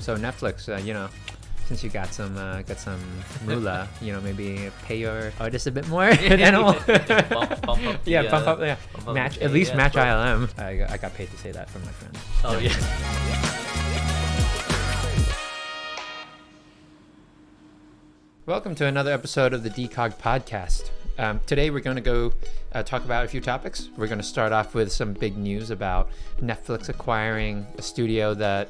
So Netflix, since you got some moolah, maybe pay your artists a bit more. Bump up Yeah, pump up. Yeah, bump up match the at least pay, match bro. ILM. I got paid to say that from my friend. Oh yeah. Welcome to another episode of the Decogged podcast. Today we're going to go talk about a few topics. We're going to start off with some big news about Netflix acquiring a studio that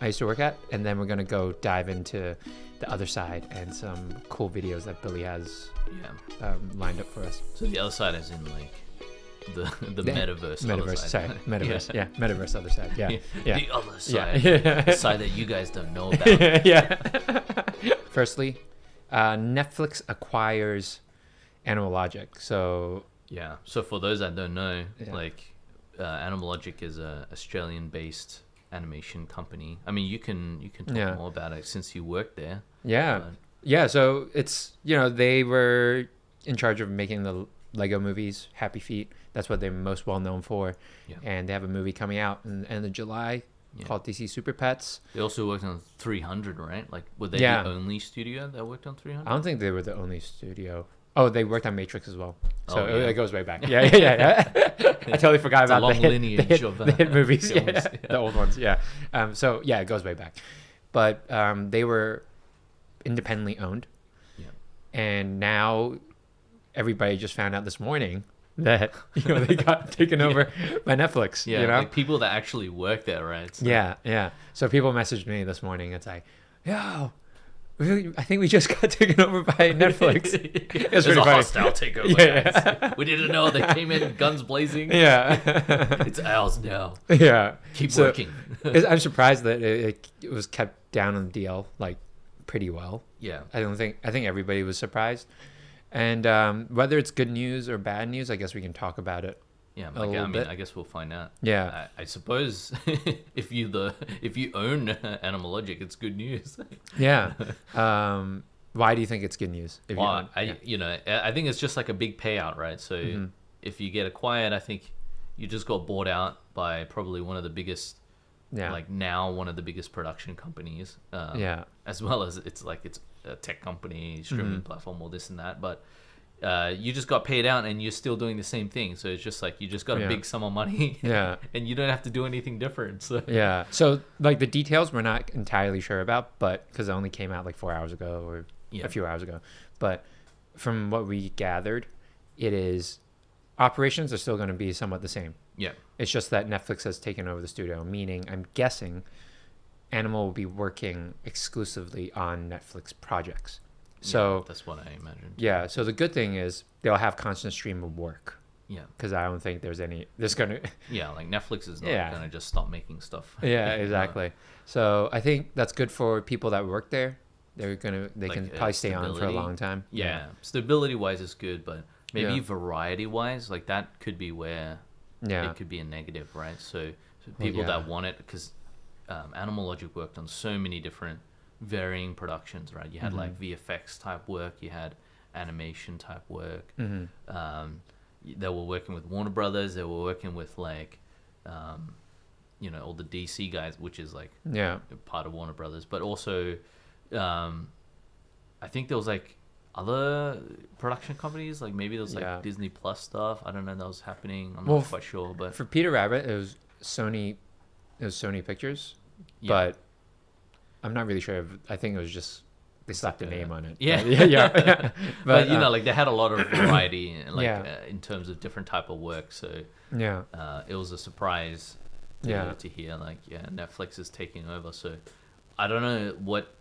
I used to work at, and then we're going to go dive into the other side and some cool videos that Billy has lined up for us. So the other side is in like the metaverse. Metaverse, sorry, metaverse. Yeah, metaverse, other side. Yeah, yeah. The other side. Yeah. The side that you guys don't know about. Yeah. Firstly, Netflix acquires Animal Logic. So Yeah. So for those that don't know, Yeah. like Animal Logic is a Australian-based animation company. I mean, you can talk Yeah. more about it since you worked there. yeah, But- yeah. So it's they were in charge of making the Lego movies, Happy Feet. That's what they're most well known for. Yeah. And they have a movie coming out in the end of July Yeah. called DC Super Pets. They also worked on 300, right? Like, were they Yeah. the only studio that worked on 300? I don't think they were the only studio. Oh, they worked on Matrix as well. So Oh, yeah. it goes way back. Yeah. I totally forgot It's a about long the hit, lineage of, the hit movies. films, Yeah. yeah. The old ones. Yeah. So yeah, it goes way back. But they were independently owned. Yeah. And now everybody just found out this morning that they got taken over by Netflix. Yeah, You know? like people that actually work there, right? So- Yeah. So people messaged me this morning. It's like, yo, I think we just got taken over by Netflix. It's pretty a funny. hostile takeover. Yeah. Guys. We didn't know they came in guns blazing. Yeah. It's ours now. Yeah. Keep So, working. I'm surprised that it was kept down on the DL like pretty well. Yeah. I think everybody was surprised. And whether it's good news or bad news, I guess we can talk about it. Yeah. A Like, little I mean, bit. I guess we'll find out. Yeah. I suppose if you own Animal Logic, it's good news. Yeah. Why do you think it's good news? If you Well, don't- I think it's just like a big payout, right? So Mm-hmm. if you get acquired, I think you just got bought out by probably one of the biggest, yeah. like now one of the biggest production companies. Yeah. As well as it's a tech company, streaming Mm-hmm. platform, all this and that. But you just got paid out and you're still doing the same thing. So it's just like you just got a Yeah. big sum of money. Yeah. And you don't have to do anything different. So Yeah. So like the details we're not entirely sure about, but because it only came out like 4 hours ago or Yeah. a few hours ago. But from what we gathered, it is operations are still going to be somewhat the same. yeah. It's just that Netflix has taken over the studio, meaning I'm guessing Animal will be working exclusively on Netflix projects. So Yeah, that's what I imagined. yeah, so the good thing is they'll have constant stream of work Yeah. because I don't think there's gonna Yeah. Like Netflix is not Yeah. going to just stop making stuff. yeah, exactly. So I think that's good for people that work there. They Like, can probably stay on for a stability. long time. Yeah. Stability wise is good, but maybe Yeah. variety wise, like that could be where Yeah. it could be a negative, right? So people yeah. that want it, because Animal Logic worked on so many different varying productions, right? You had like Mm-hmm. VFX type work, you had animation type work. Mm-hmm. They were working with Warner Brothers. They were working with like, all the DC guys, which is like Yeah. part of Warner Brothers, but also, I think there was like other production companies, like maybe there was like Yeah. Disney Plus stuff. I don't know that was happening. I'm Well, not quite sure, but For Peter Rabbit, it was Sony Pictures, yeah. but I'm not really sure. I think it was just they slapped a name on it. Yeah. But, yeah. but like they had a lot of variety, like Yeah. in terms of different type of work. So yeah, it was a surprise to, Yeah. to hear like Netflix is taking over. So I don't know what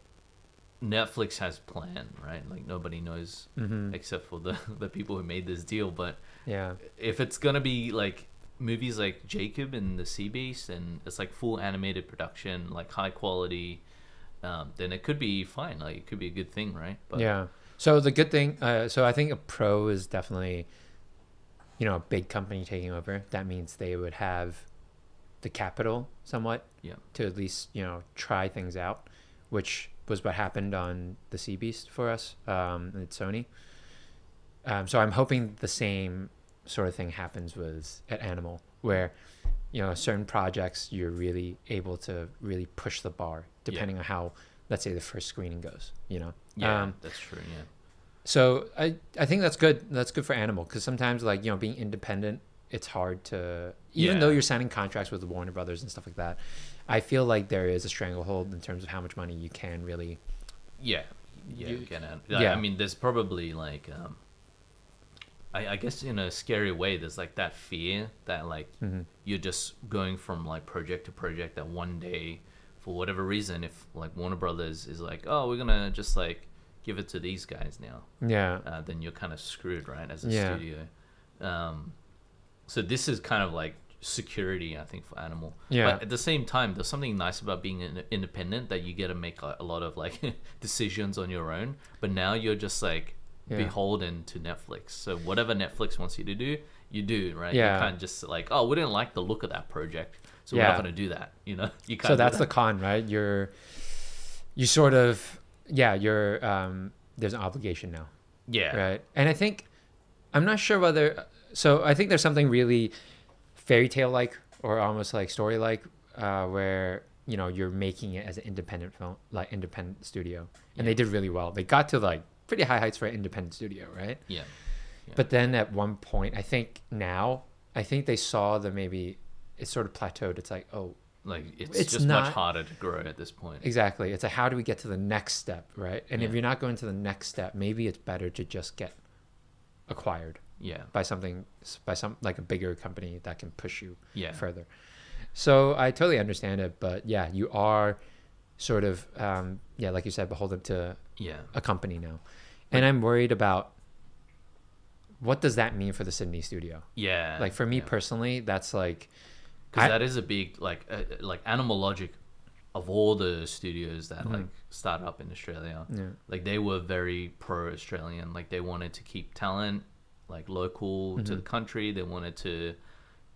Netflix has planned, right? Like nobody knows Mm-hmm. except for the people who made this deal. But yeah, if it's gonna be like movies like Jacob and the Sea Beast, and it's like full animated production, like high quality, then it could be fine. Like it could be a good thing, right? But yeah. So the good thing, so I think a pro is definitely, a big company taking over. That means they would have the capital somewhat yeah, to at least try things out, which was what happened on the Sea Beast for us at Sony. So I'm hoping the same sort of thing happens at Animal, where certain projects you're really able to really push the bar depending on how, let's say, the first screening goes, Yeah, that's true. Yeah. So I think that's good. That's good for Animal, because sometimes, like, being independent, it's hard to, even though you're signing contracts with the Warner Brothers and stuff like that, I feel like there is a stranglehold in terms of how much money you can really. Yeah. I mean, there's probably like, I guess in a scary way, there's like that fear that like you're just going from like project to project, that one day, for whatever reason, if like Warner Brothers is like, oh, we're gonna just like give it to these guys now, then you're kind of screwed, right, as a studio. So this is kind of like security, I think, for Animal. But at the same time, there's something nice about being independent, that you get to make a lot of like decisions on your own, but now you're just like beholden to Netflix. So whatever Netflix wants you to do, you do, right? You can't just like, oh, we didn't like the look of that project, so we're not going to do that, you can't. So that's the con, right? You sort of you're there's an obligation now, right? And I think, I'm not sure whether, so I think there's something really fairy tale like, or almost like story like, where you're making it as an independent film, like independent studio, and they did really well. They got to like pretty high heights for an independent studio, right? But then at one point, I think they saw that maybe it sort of plateaued. It's like, oh, like it's just much harder to grow at this point. Exactly. It's like, how do we get to the next step, right? And if you're not going to the next step, maybe it's better to just get acquired by some like a bigger company that can push you further. So I totally understand it, but you are sort of like you said, beholden to a company now. And I'm worried about, what does that mean for the Sydney studio? Like for me personally, that's like, because that is a big like Animal Logic, of all the studios that like start up in Australia, like they were very pro-Australian. Like they wanted to keep talent like local to the country. They wanted to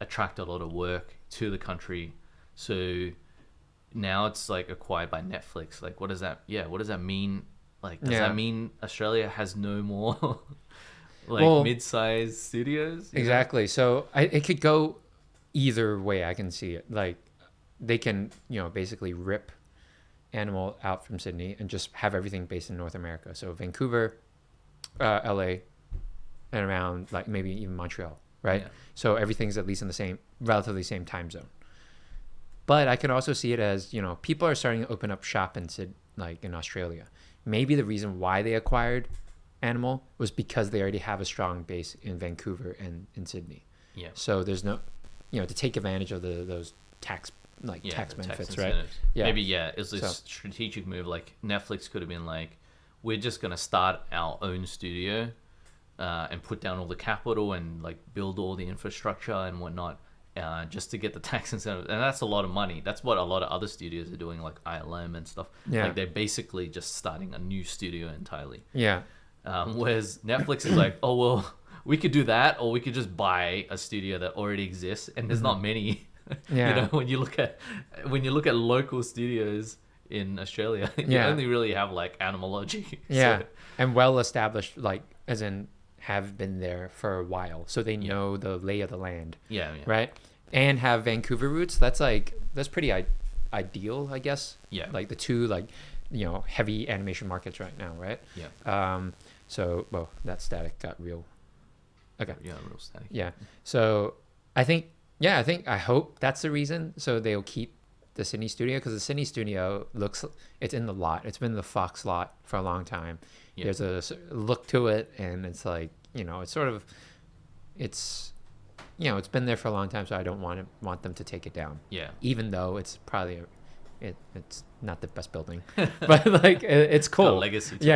attract a lot of work to the country. So now it's like acquired by Netflix. Like what does that mean? Like does that mean Australia has no more like mid-sized studios? Exactly. So it could go either way. I can see it. Like they can basically rip Animal out from Sydney and just have everything based in North America. So Vancouver, LA, and around like maybe even Montreal, right? So everything's at least in the relatively same time zone. But I can also see it as, people are starting to open up shop in Australia. Maybe the reason why they acquired Animal was because they already have a strong base in Vancouver and in Sydney. So there's no, to take advantage of those tax benefits, right? Maybe it's a strategic move. Like Netflix could have been like, we're just gonna start our own studio, and put down all the capital and like build all the infrastructure and whatnot, just to get the tax incentive. And that's a lot of money. That's what a lot of other studios are doing, like ILM and stuff. Like they're basically just starting a new studio entirely. Whereas Netflix is like, oh well, we could do that, or we could just buy a studio that already exists, and there's not many. When you look at local studios in Australia, you only really have like Animal Logic. And well established, like as in have been there for a while, so they know the lay of the land. Right. And have Vancouver roots. That's pretty ideal, I guess. Like the two heavy animation markets right now, right? So that static got real. Okay. Real static. So I hope that's the reason. So they'll keep the Sydney studio, because the Sydney studio it's in the lot. It's been in the Fox lot for a long time. There's a look to it, and it's like, it's sort of, it's been there for a long time. So I don't want them to take it down. Even though it's probably it's not the best building, but like it's cool. Legacy. But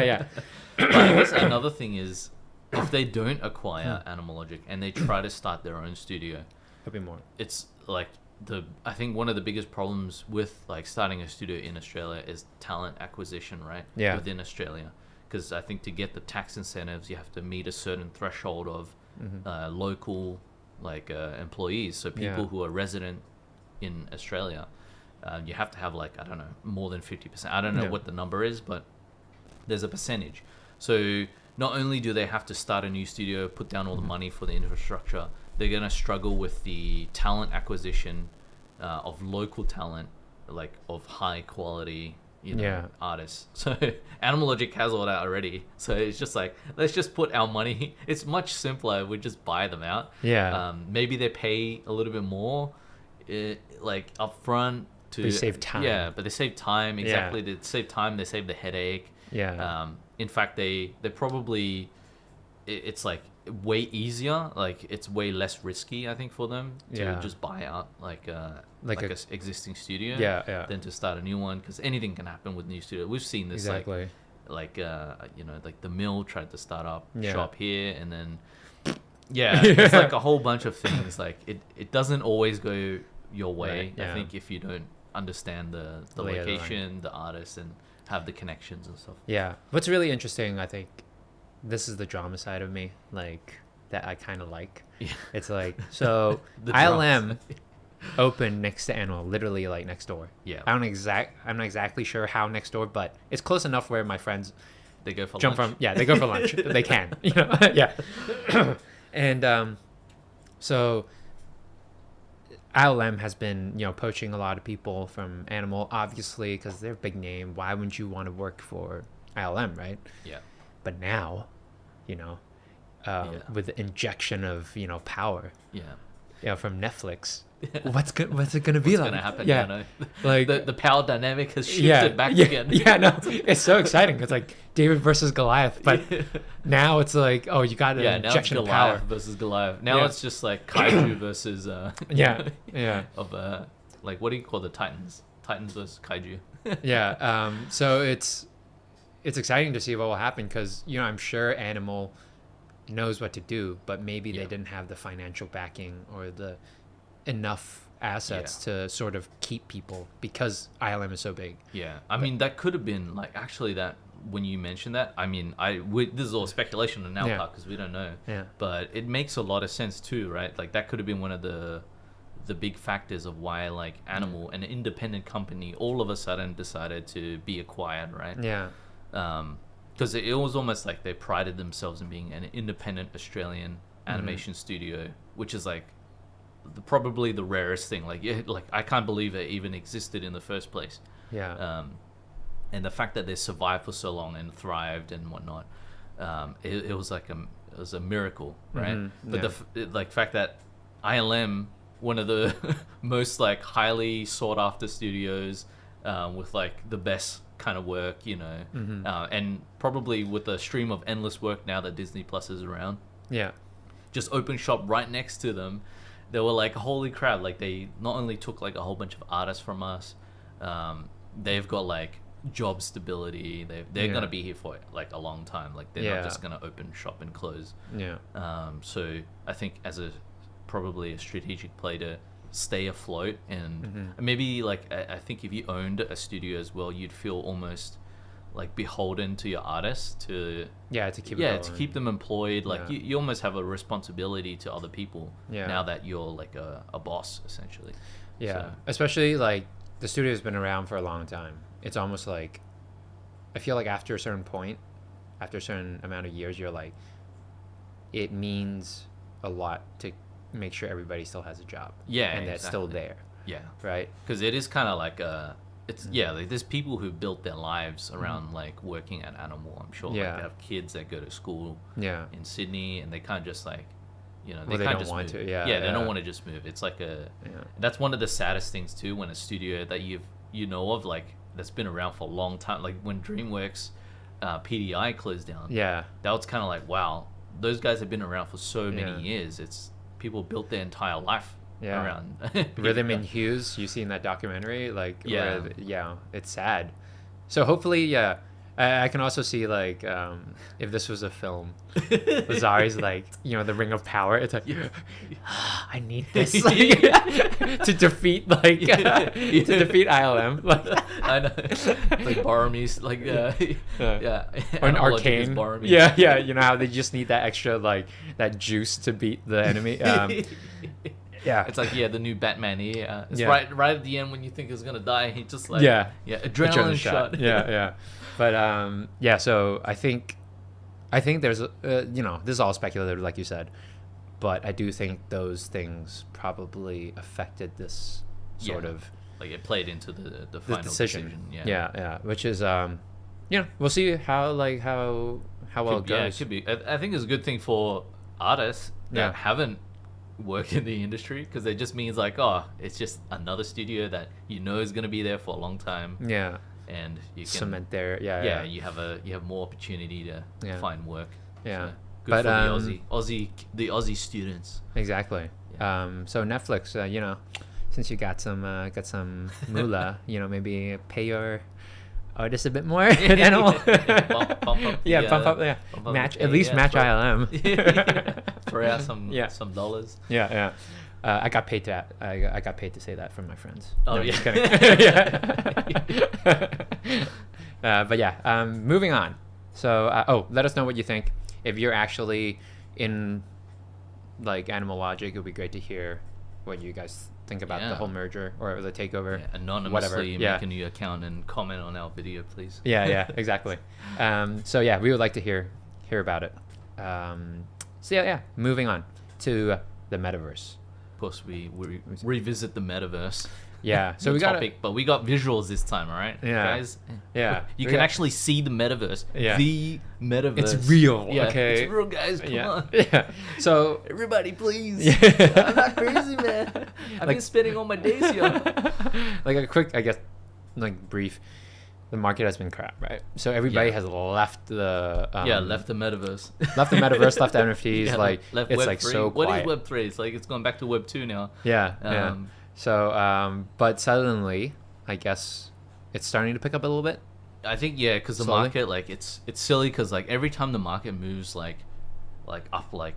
I guess another thing is, if they don't acquire Animal Logic and they try to start their own studio, there'll be more. It's like I think one of the biggest problems with like starting a studio in Australia is talent acquisition, right? Within Australia, because I think to get the tax incentives, you have to meet a certain threshold of local employees. So people who are resident in Australia, you have to have like, I don't know, more than 50%. I don't know what the number is, but there's a percentage. So not only do they have to start a new studio, put down all the money for the infrastructure, they're going to struggle with the talent acquisition of local talent, like of high quality artists. So Animal Logic has all that already. So it's just like, let's just put our money. It's much simpler. We just buy them out. Maybe they pay a little bit more, like upfront to. They save time. Yeah, but they save time. Exactly. They save time. They save the headache. In fact, they probably, it's like way easier. Like it's way less risky, I think, for them to just buy out like a existing studio than to start a new one, because anything can happen with new studio. We've seen this like the Mill tried to start up shop here, and then it's like a whole bunch of things. Like it doesn't always go your way. I think if you don't understand the location, the artist, and have the connections and stuff. What's really interesting, I think, this is the drama side of me, like that I kind of like. It's like, so ILM opened next to Animal, literally like next door. I'm not exactly sure how next door, but it's close enough where my friends they go for jump lunch. They go for lunch. They can, and so ILM has been poaching a lot of people from Animal, obviously, because they're a big name. Why wouldn't you want to work for ILM, right? But now, with the injection of power, from Netflix, what's it gonna be like? What's gonna happen? Like the power dynamic has shifted back again. It's so exciting. It's like David versus Goliath, but now it's like, oh, you got an injection now it's of power Goliath versus Goliath. Now it's just like kaiju versus like, what do you call the Titans? Titans versus kaiju. So it's exciting to see what will happen, because I'm sure Animal knows what to do, but maybe they didn't have the financial backing or the enough assets to sort of keep people, because ILM is so big. I mean, that could have been like, actually, that when you mentioned that, I mean, this is all speculation on our part because we don't know, but it makes a lot of sense too, right? Like that could have been one of the big factors of why like Animal, an independent company, all of a sudden decided to be acquired, right? Because it was almost like they prided themselves in being an independent Australian animation studio, which is like probably the rarest thing. Like I can't believe it even existed in the first place. And the fact that they survived for so long and thrived and whatnot, it was like it was a miracle, right? But the fact that ILM, one of the most like highly sought after studios, with like the best kind of work, and probably with a stream of endless work now that Disney Plus is around, just open shop right next to them. They were like, holy crap, like they not only took like a whole bunch of artists from us, they've got like job stability, they're gonna be here for like a long time, like they're not just gonna open shop and close. So I think as probably a strategic play to stay afloat, and maybe like I think if you owned a studio as well, you'd feel almost like beholden to your artists to keep them employed. Like you almost have a responsibility to other people now that you're like a boss essentially. So. Especially like the studio's been around for a long time. It's almost like, I feel like after a certain point, after a certain amount of years, you're like, it means a lot to make sure everybody still has a job. And that's still there. Right? Because it is kind of like like there's people who built their lives around like working at Animal. I'm sure like they have kids that go to school in Sydney, and they can't just like, they can't just move. They don't want to just move. It's like that's one of the saddest things too, when a studio that you know of like that's been around for a long time, like when DreamWorks PDI closed down, that was kind of like, wow, those guys have been around for so many years. It's people built their entire life around Rhythm and Hues. You seen that documentary? Like it's sad. So hopefully I can also see like if this was a film, Lazari's like, the Ring of Power. It's like, I need this to defeat like to defeat ILM. Like, I know, like Boromir, like or an Arcane. You know how they just need that extra like that juice to beat the enemy. It's like the new Batman here. It's right at the end when you think he's gonna die. He just like adrenaline shot. But so I think there's this is all speculative, like you said, but I do think those things probably affected this sort of like it played into the final decision. Yeah. Which is we'll see how well it goes. Yeah, it could be. I think it's a good thing for artists that haven't worked in the industry, because it just means like, oh, it's just another studio that is going to be there for a long time. Yeah. And you can cement there. you have more opportunity to find work. Yeah. So good for the Aussie students. Exactly. Yeah. So Netflix, since you got some moolah, maybe pay your artists a bit more. Bump up. Match ILM. Throw out some dollars. Yeah. I got paid to say that from my friends. Oh, no, yeah. Just kidding. But yeah, moving on. So, let us know what you think. If you're actually in like Animal Logic, it would be great to hear what you guys think about the whole merger or the takeover. Yeah, anonymously make a new account and comment on our video, please. Yeah, exactly. So yeah, we would like to hear about it. So moving on to the metaverse. Of course, we revisit the metaverse. Yeah, so we got but we got visuals this time, all right? Yeah, guys. Yeah, you can actually see the metaverse. Yeah, the metaverse. It's real. Yeah, okay, it's real, guys. Come on. Yeah. So everybody, please. I'm not crazy, man. I've been spending all my days here. Like a quick, I guess, like brief. The market has been crap, right? So everybody has left the left the metaverse, left NFTs. Left it's Web like 3. so quiet. What is Web3? It's like it's going back to Web 2 now. Yeah. So, but suddenly, I guess it's starting to pick up a little bit. I think because the market, like it's silly, because like every time the market moves like up, like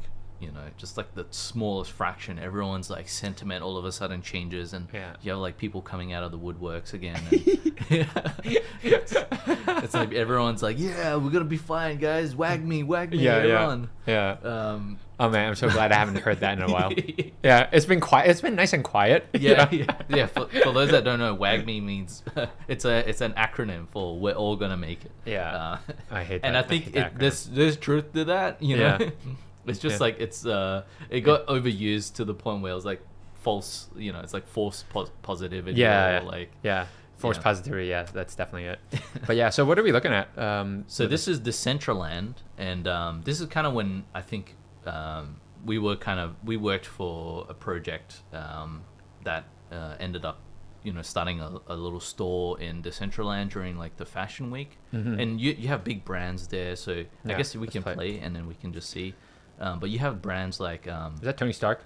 just like the smallest fraction, everyone's like sentiment all of a sudden changes, and you have like people coming out of the woodworks again. And it's like everyone's like, yeah, we're gonna be fine, guys. Wag me, everyone. Yeah. Oh man, I'm so glad I haven't heard that in a while. Yeah, it's been quiet. It's been nice and quiet. Yeah. For those that don't know, WAG me means it's an acronym for we're all gonna make it. Yeah. I hate that. And I think there's truth to that. It's just like it got overused to the point where it was like false. It's like false positivity. Forced positivity. Yeah, that's definitely it. But yeah, so what are we looking at? So this is Decentraland, and this is kind of when I think we worked for a project that ended up starting a little store in Decentraland during like the fashion week. And you have big brands there, so I guess we can play and then we can just see. But you have brands like is that Tony Stark?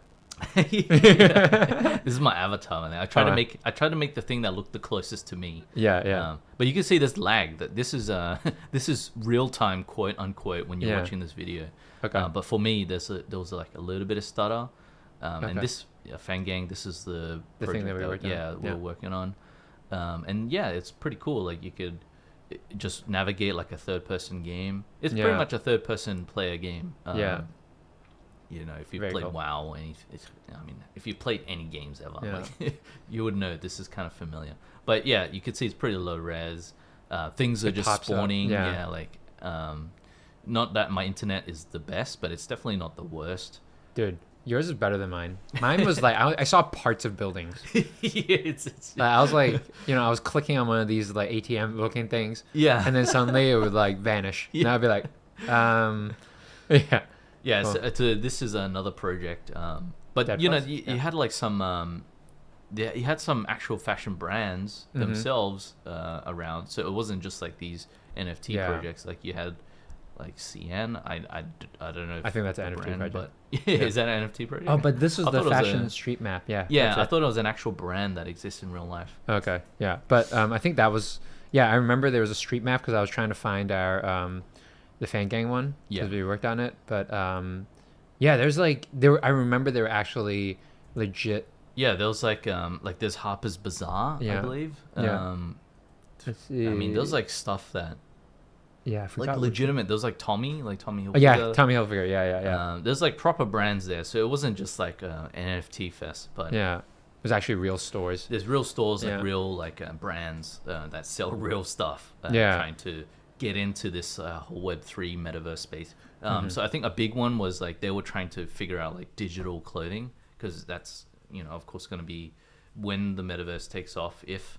This is my avatar, man. I try to make the thing that looked the closest to me. But you can see this lag. That this is real time, quote unquote, when you're watching this video. Okay. But for me, there was like a little bit of stutter. And this Fangang, this is the project thing that we're working on. And it's pretty cool. Like you could just navigate like a third person game. It's pretty much a third person player game. If you've played WoW or anything, if you've played any games ever, like, you would know this is kind of familiar. But you can see it's pretty low res. Things are just spawning. Not that my internet is the best, but it's definitely not the worst. Dude, yours is better than mine. Mine was like I saw parts of buildings. I was like, I was clicking on one of these like ATM looking things. Yeah. And then suddenly it would like vanish. And I'd be like, Cool. So this is another project, but you had like some, you had some actual fashion brands themselves around, so it wasn't just like these NFT projects. Like you had like CN. I don't know. I think that's an NFT project. But is that an NFT project? Oh, but this was the fashion street map. Yeah. I thought it was an actual brand that exists in real life. Okay. Yeah, but I think that was. Yeah, I remember there was a street map because I was trying to find our the Fangang one because we worked on it. But there's like I remember there were actually legit. Yeah, there was like there's Harper's Bazaar, I believe. Let's see. I mean, there was like stuff that. Yeah, I forgot. Like legitimate. There was like Tommy Hilfiger. Oh, yeah, Tommy Hilfiger. Yeah. There's like proper brands there, so it wasn't just like an NFT fest, but there's actually real stores. There's real stores, like real like brands that sell real stuff. Trying to get into this whole Web3 metaverse space. So I think a big one was like they were trying to figure out like digital clothing, because that's of course going to be when the metaverse takes off, if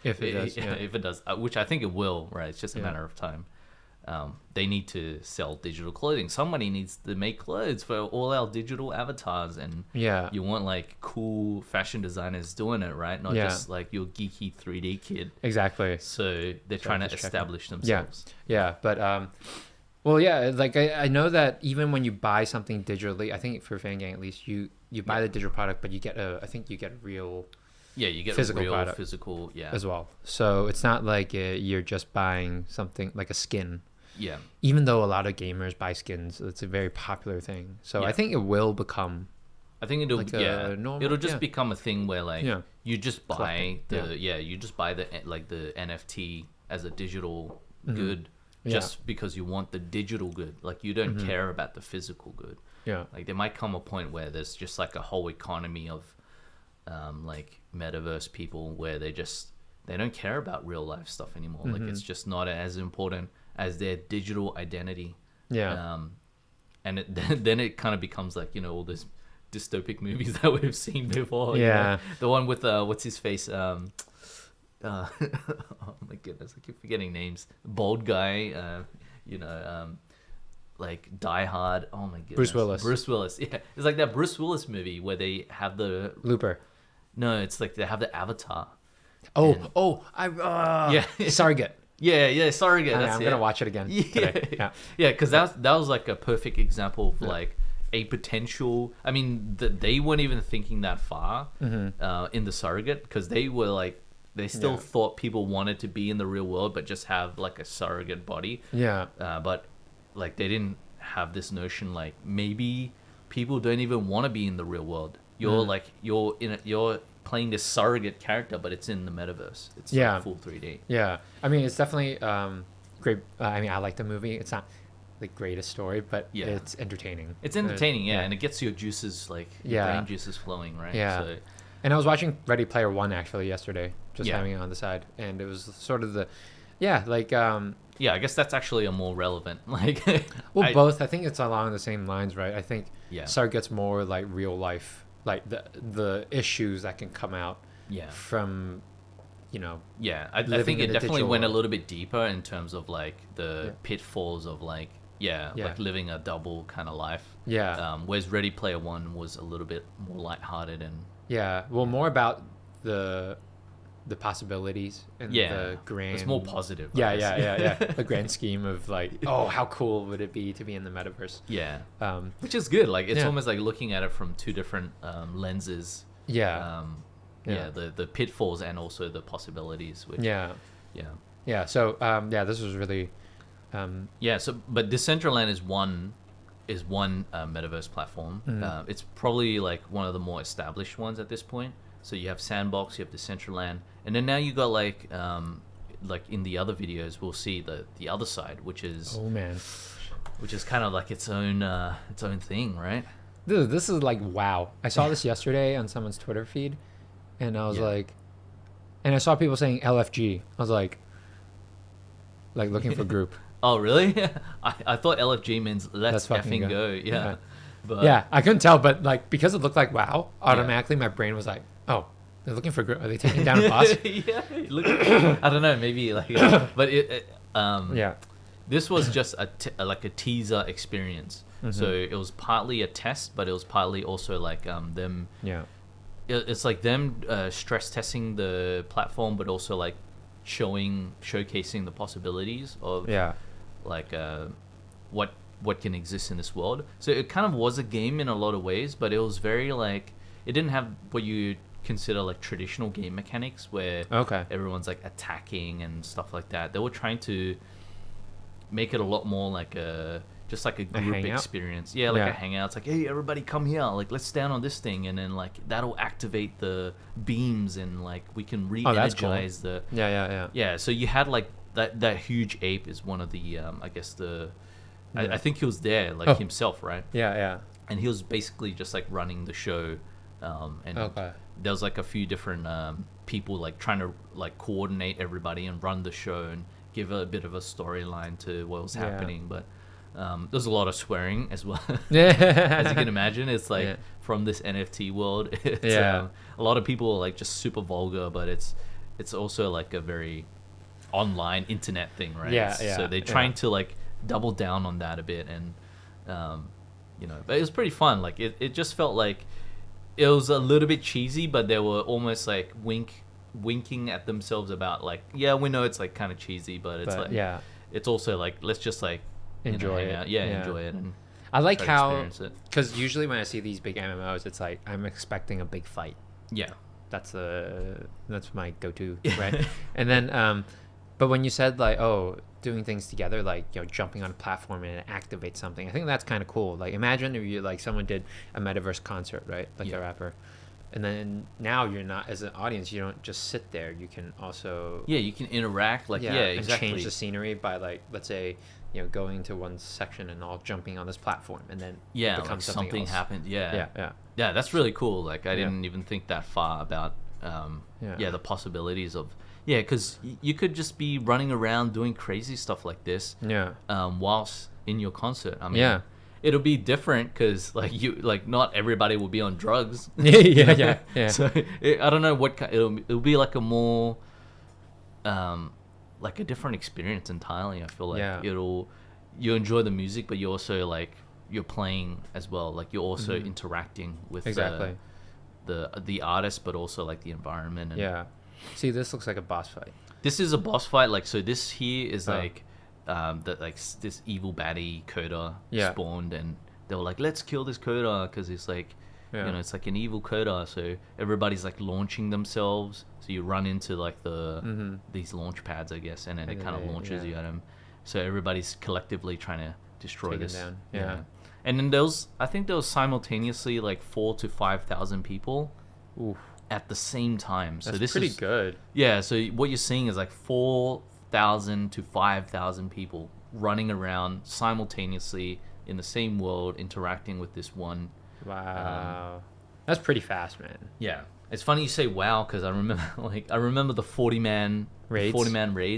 If it does, yeah. if it does, which I think it will, right? It's just a matter of time. They need to sell digital clothing. Somebody needs to make clothes for all our digital avatars, and Yeah. you want like cool fashion designers doing it, right? Not just like your geeky 3D kid. Exactly. So they're trying to just checking. establish themselves. Yeah, but well, yeah, like I know that even when you buy something digitally, I think for Fangang at least, you buy the digital product, but you get I think you get a real Yeah, you get physical a real product physical, as well. So it's not like you're just buying something like a skin. Yeah. Even though a lot of gamers buy skins, it's a very popular thing. So I think it will become. I think it'll like a normal- it'll just yeah. become a thing where like Yeah. you just buy Collecting. you just buy the like the NFT as a digital Mm-hmm. good just because you want the digital good. Like you don't care about the physical good. Yeah. Like there might come a point where there's just like a whole economy of like metaverse people where they don't care about real life stuff anymore. Like it's just not as important as their digital identity. Yeah. And then it kind of becomes like, you know, all those dystopic movies that we've seen before. Yeah. You know? The one with what's his face? Oh my goodness, I keep forgetting names. Bald guy, like Die Hard. Oh my goodness. Bruce Willis. Yeah, it's like that Bruce Willis movie where they have the Looper. No, it's like they have the avatar. Yeah. Surrogate. Yeah, Surrogate. I'm gonna watch it again. Today. Yeah, because that was like a perfect example of like a potential. I mean, they weren't even thinking that far in the Surrogate, because they were like they still thought people wanted to be in the real world but just have like a surrogate body. Yeah. But like they didn't have this notion like maybe people don't even want to be in the real world. You're like you're playing this surrogate character, but it's in the metaverse. It's like full 3D. Yeah. I mean, it's definitely great. I mean, I like the movie. It's not the greatest story, but it's entertaining. It's entertaining, and it gets your juices, like your brain juices flowing, right? Yeah. So, and I was watching Ready Player One actually yesterday, just Yeah. having it on the side, and it was sort of the, like yeah, I guess that's actually a more relevant, like. well, both. I think it's along the same lines, right? I think Yeah. Surrogate's more like real life, like the issues that can come out from, you know. Yeah, I living think in it the definitely digital went a world. little bit deeper in terms of like the pitfalls of like like living a double kind of life. Yeah. Whereas Ready Player One was a little bit more lighthearted and Well, more about the possibilities and the grand. It's more positive. I Yeah, guess. the grand scheme of like, oh, how cool would it be to be in the metaverse? Yeah. Um, Which is good. Like it's Yeah. almost like looking at it from two different lenses. yeah. The pitfalls and also the possibilities. Which, Yeah. Yeah. So this was really. So but Decentraland is one metaverse platform. It's probably like one of the more established ones at this point. So you have Sandbox, you have Decentraland, and then now you got like in the other videos we'll see the other side, which is kind of like its own thing, right? Dude, this is like wow. I saw this yesterday on someone's Twitter feed, and I was like, and I saw people saying LFG. I was like looking for group. Oh really? I thought LFG means let's fucking effing go. go. Yeah. But Yeah, I couldn't tell, but like because it looked like wow, automatically my brain was like, oh, they're looking for group. Are they taking down a boss? yeah. Look, I don't know. Maybe like, but this was just like a teaser experience. So it was partly a test, but it was partly also like them. Yeah. It's like them stress testing the platform, but also like showcasing the possibilities of like what can exist in this world. So it kind of was a game in a lot of ways, but it was very like it didn't have what you consider like traditional game mechanics where everyone's like attacking and stuff like that. They were trying to make it a lot more like just like a group experience. Yeah, like a hangout. It's like, hey, everybody come here. Like, let's stand on this thing. And then, like, that'll activate the beams and, like, we can re-energize the... Yeah, so you had, like, that huge ape is one of the, I guess the... I think he was there, like, himself, right? Yeah. And he was basically just, like, running the show. And there was, like, a few different people, like, trying to, like, coordinate everybody and run the show and give a bit of a storyline to what was happening. But... There's a lot of swearing as well. Yeah. As you can imagine, it's like Yeah. from this NFT world. It's, Yeah. a lot of people are like just super vulgar, but it's also like a very online internet thing, right? Yeah, yeah, So they're yeah. trying to like double down on that a bit, and but it was pretty fun. Like it just felt like it was a little bit cheesy, but they were almost like winking at themselves about like, yeah, we know it's like kind of cheesy, but it's like yeah, it's also like, let's just like enjoy hang it. out. Yeah, enjoy it. And I like try to how, experience it. because usually when I see these big MMOs, it's like I'm expecting a big fight. Yeah. That's my go-to, right? And then, but when you said like, oh, doing things together, like jumping on a platform and it activates something, I think that's kind of cool. Like imagine if you like someone did a Metaverse concert, right? Like a rapper. And then now you're not, as an audience, you don't just sit there. You can also you can interact, like and exactly. change the scenery by like, let's say, going to one section and all jumping on this platform, and then it becomes like something else. happened. Yeah. That's really cool. Like I didn't even think that far about the possibilities of because you could just be running around doing crazy stuff like this whilst in your concert. I mean, it'll be different because like not everybody will be on drugs. yeah. So I don't know what it'll be like a more like a different experience entirely. I feel like you enjoy the music, but you also like you're playing as well. Like you're also interacting with the artist, but also like the environment. And see, this looks like a boss fight. This is a boss fight. Like so, this here is like this evil baddie coder spawned, and they were like, let's kill this coder because it's like it's like an evil coder. So everybody's like launching themselves. So you run into like these launch pads, I guess, and then it kind of launches you at them. So everybody's collectively trying to destroy Take this. him down. And then I think there was simultaneously like 4,000 to 5,000 people at the same time. So That's this pretty is good. Yeah. So what you're seeing is like 4,000 to 5,000 people running around simultaneously in the same world, interacting with this one. Wow, that's pretty fast, man. Yeah. It's funny you say wow, because I remember the 40-man raids,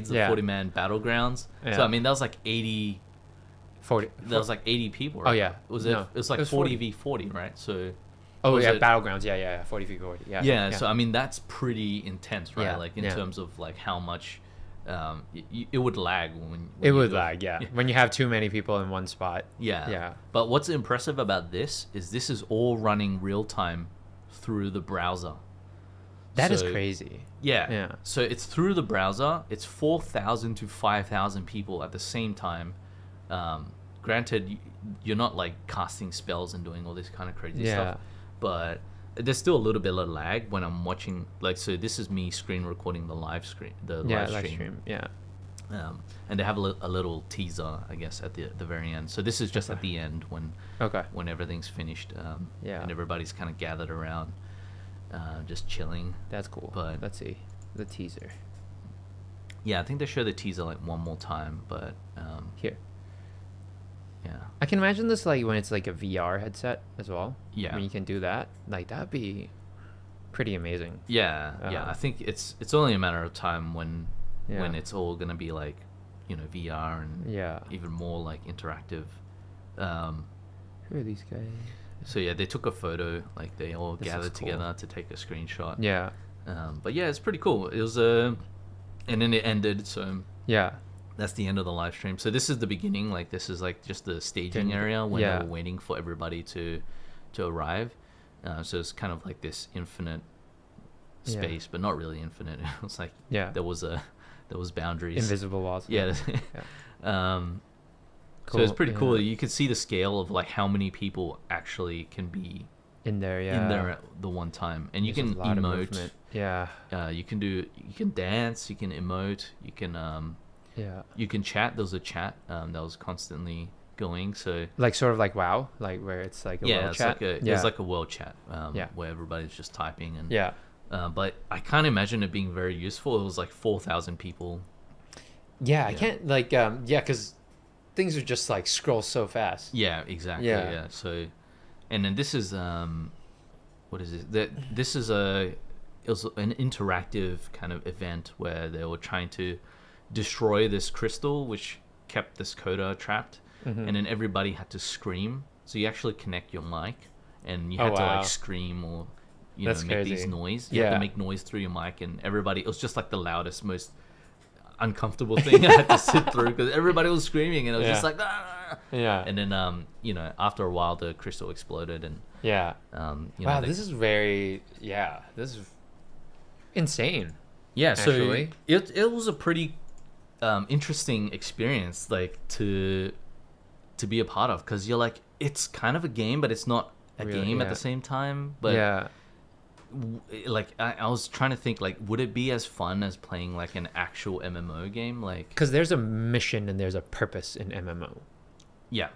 the 40-man battlegrounds. So I mean that was like 80 people, right? Oh yeah. It was like 40 v 40, right? So battlegrounds, 40 v 40. Yeah. So I mean that's pretty intense, right? Like in terms of like how much it would lag when it would lag, when you have too many people in one spot. But what's impressive about this is all running real time through the browser. That is crazy. Yeah. So it's through the browser. It's 4,000 to 5,000 people at the same time. Granted, you're not like casting spells and doing all this kind of crazy stuff, but there's still a little bit of lag when I'm watching. Like, so this is me screen recording the live stream. Live stream. And they have a little teaser, I guess, at the very end. So this is just at the end when everything's finished. And everybody's kind of gathered around, just chilling. That's cool. But let's see the teaser. Yeah, I think they show the teaser like one more time, but here. Yeah. I can imagine this like when it's like a VR headset as well. Yeah. When you can do that, like that'd be pretty amazing. Yeah. I think it's only a matter of time when it's all gonna be like, VR and even more like interactive. Who are these guys? So they took a photo, like they all gathered together to take a screenshot. Yeah. But yeah, it's pretty cool. It was and then it ended. So that's the end of the live stream. So this is the beginning. Like this is like just the staging area when they were waiting for everybody to arrive. So it's kind of like this infinite space, but not really infinite. It was like there was boundaries, invisible walls. Cool. So it's pretty cool. You can see the scale of like how many people actually can be in there at the one time, and you can emote. You can dance, you can emote, you can you can chat. There was a chat that was constantly going. So like sort of like WoW, like where it's like a world chat. It's like a world chat where everybody's just typing and but I can't imagine it being very useful. It was like 4,000 people. I can't like because things are just like scroll so fast. Yeah, exactly. So and then this is what is it? It was an interactive kind of event where they were trying to destroy this crystal which kept this coder trapped. and then everybody had to scream. So you actually connect your mic, and you Oh, had to wow. like scream or That's make these crazy. noise. You had Yeah. to make noise through your mic, and everybody. It was just like the loudest, most uncomfortable thing I had to sit through because everybody was screaming, and it was just Yeah. like. "Ah!" Yeah. And then after a while, the crystal exploded, and Yeah. you Wow, know, this is this is insane. yeah. So actually. it was a pretty interesting experience, like to be a part of, because you're like, it's kind of a game, but it's not a Really, game at yeah. the same time. But Yeah. like I was trying to think, like, would it be as fun as playing like an actual MMO game? Like, Because there's a mission and there's a purpose in MMO. yeah,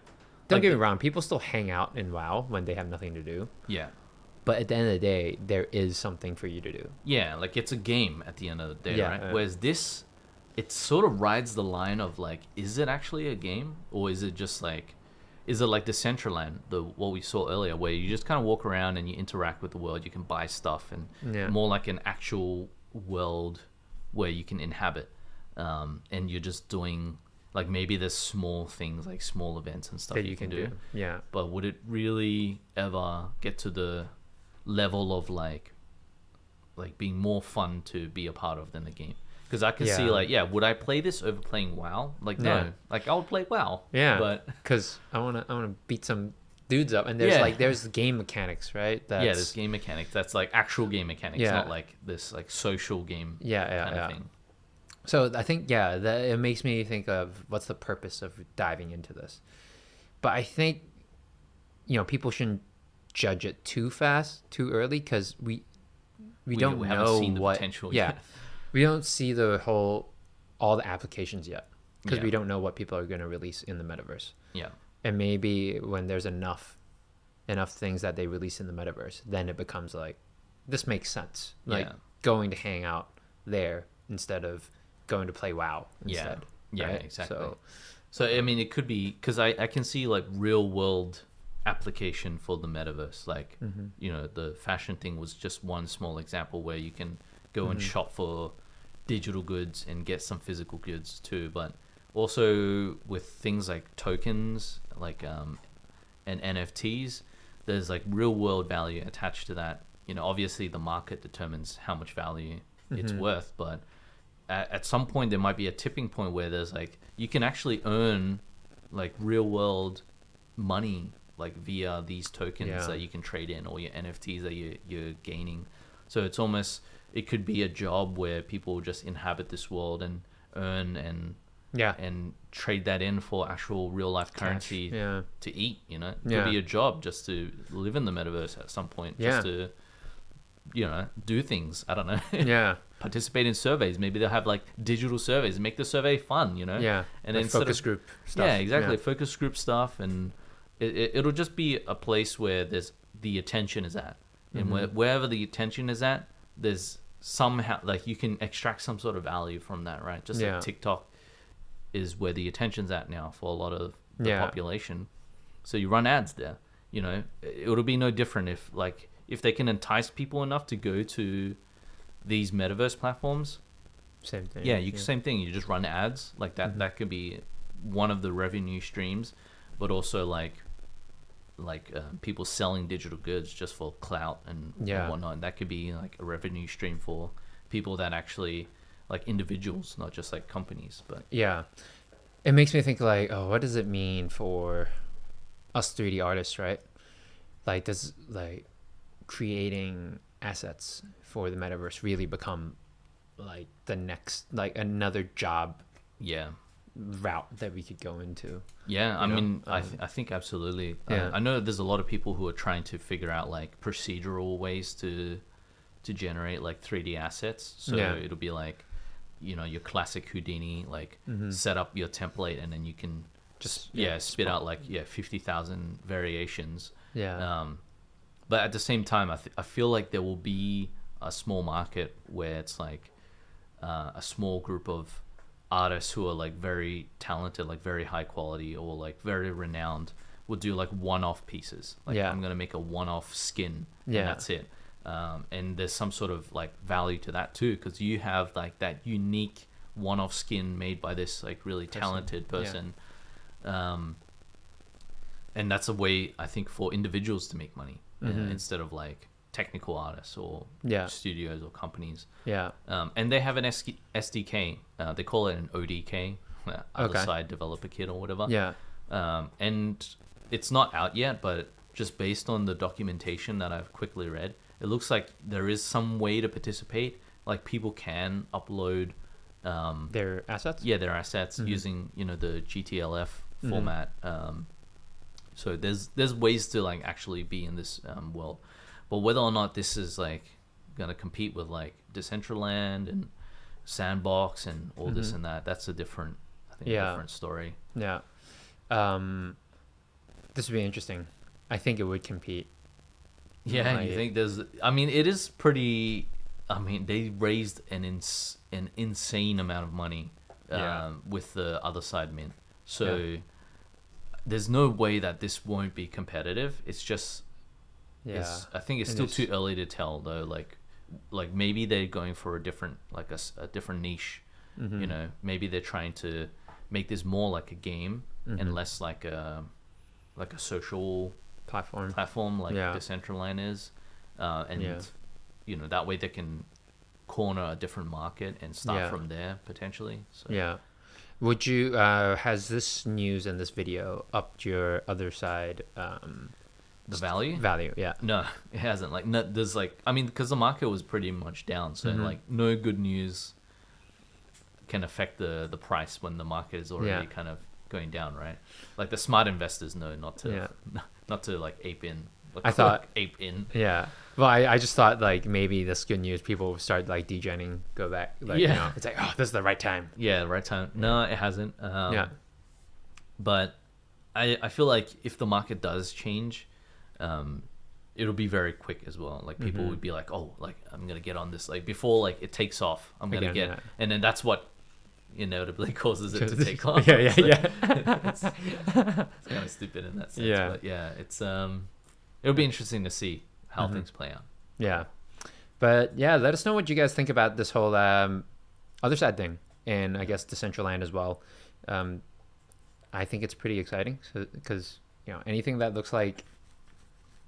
Don't like get me wrong, people still hang out in WoW when they have nothing to do. yeah, But at the end of the day, there is something for you to do. yeah. Like, it's a game at the end of the day, Yeah, right? yeah. Whereas this, it sort of rides the line of like, is it actually a game, or is it just like, is it like Decentraland, what we saw earlier, where you just kind of walk around and you interact with the world, you can buy stuff, and Yeah. more like an actual world where you can inhabit, and you're just doing, like, maybe there's small things, like small events and stuff That you can do. Yeah. But would it really ever get to the level of like being more fun to be a part of than the game? Because I can see, Yeah. like, yeah, would I play this over playing WoW? Like, no. Yeah. Like, I would play WoW. Yeah. But Because I wanna beat some dudes up, and there's Yeah. there's game mechanics, right? That's, yeah, there's game mechanics. That's like actual game mechanics, Yeah. not like this like social game Yeah, kind yeah. of thing. So I think that it makes me think of what's the purpose of diving into this. But I think people shouldn't judge it too fast, too early, because we don't we know haven't seen the what potential yeah yet. we don't see all the applications yet, because Yeah. we don't know what people are going to release in the metaverse. Yeah. And maybe when there's enough things that they release in the metaverse, then it becomes like, this makes sense, like Yeah. going to hang out there instead of going to play WoW instead. Yeah, right? exactly. So So I mean, it could be, because I can see like real world application for the metaverse. Like, the fashion thing was just one small example where you can go and shop for digital goods and get some physical goods too. But also with things like tokens, like and NFTs, there's like real world value attached to that. Obviously the market determines how much value it's worth, but at some point there might be a tipping point where there's like, you can actually earn like real world money, like via these tokens Yeah. that you can trade in, or your NFTs that you're gaining. So it's almost, it could be a job where people just inhabit this world and earn and trade that in for actual real life currency Yeah. to eat. It could Yeah. be a job just to live in the metaverse at some point, Yeah. just to do things. I don't know. Yeah. Participate in surveys. Maybe they'll have like digital surveys, make the survey fun. Yeah. And Like instead focus of, group stuff. yeah, exactly, Yeah. focus group stuff, and it'll just be a place where there's the attention is at, and wherever the attention is at, there's somehow like you can extract some sort of value from that, right? Just Yeah. like TikTok is where the attention's at now for a lot of the Yeah. population. So you run ads there. It'll be no different if they can entice people enough to go to these metaverse platforms. Same thing. Yeah, same thing. You just run ads like that. That could be one of the revenue streams, but also like people selling digital goods just for clout and whatnot. That could be like a revenue stream for people that actually, like, individuals, not just like companies. But Yeah. It makes me think like, oh, what does it mean for us 3D artists, right? Like, does like creating assets for the metaverse really become like the next, like another job yeah, route that we could go into? yeah. I know, mean, I think absolutely. Yeah. I know that there's a lot of people who are trying to figure out like procedural ways to generate like 3D assets. So Yeah. it'll be like, your classic Houdini, like set up your template and then you can just spit out like 50,000 variations. Yeah. But at the same time, I feel like there will be a small market where it's like a small group of artists who are like very talented, like very high quality, or like very renowned, will do like one-off pieces. Like, Yeah. I'm gonna make a one-off skin, Yeah. and that's it. And there's some sort of like value to that too, because you have like that unique one-off skin made by this like really talented person. and that's a way I think for individuals to make money instead of like technical artists or studios or companies. And they have an SDK. They call it an ODK, other side developer kit or whatever. And it's not out yet, but just based on the documentation that I've quickly read, it looks like there is some way to participate. Like people can upload their assets. Their assets using the GTLF format. So there's ways to like actually be in this world, but whether or not this is like gonna compete with like Decentraland and Sandbox and all this and that, that's a different story. This would be interesting. I think it would compete. You think there's? I mean, it is pretty. I mean, they raised an insane amount of money with the other side mint. So there's no way that this won't be competitive. It's just, I think it's still too early to tell though. Like maybe they're going for a different, like a different niche. Maybe they're trying to make this more like a game and less like a social platform like Decentraland is, and that way they can corner a different market and start from there potentially. So. Would you has this news and this video upped your other side the value? No, it hasn't. Like no, there's like, I mean, because the market was pretty much down, so like no good news can affect the price when the market is already kind of going down, right? Like the smart investors know not to like ape in. I thought ape in. Well, I just thought like maybe this good news, people will start like degenning, go back. Like, it's like, oh, this is the right time. The right time. No, it hasn't. But I feel like if the market does change, it'll be very quick as well. Like people would be like, oh, like I'm gonna get on this. Like before, like it takes off, I'm gonna get, and then that's what inevitably causes it to take off. It's kind of stupid in that sense. But it's it'll be interesting to see how things play out. But let us know what you guys think about this whole other side thing, and I guess Decentraland as well. I think it's pretty exciting because anything that looks like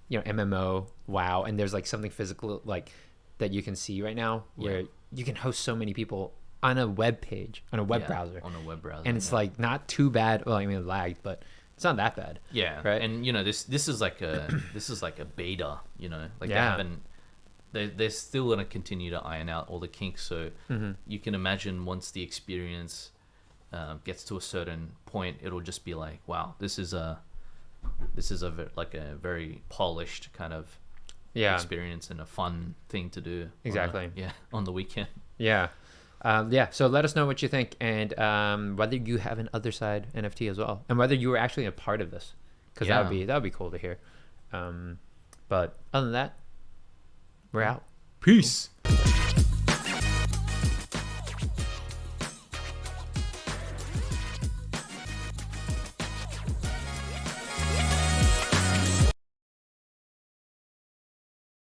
MMO, WoW, and there's like something physical like that you can see right now where you can host so many people on a web page, on a web browser, and it's like not too bad. Well, I mean, it lagged, but it's not that bad. Right. And this is like a beta. Like they haven't. They're still gonna continue to iron out all the kinks. So you can imagine once the experience gets to a certain point, it'll just be like, wow, this is a very polished kind of experience and a fun thing to do. Exactly. On the weekend. So let us know what you think, and whether you have an other side NFT as well, and whether you were actually a part of this, because that would be cool to hear. But other than that, we're out. Peace.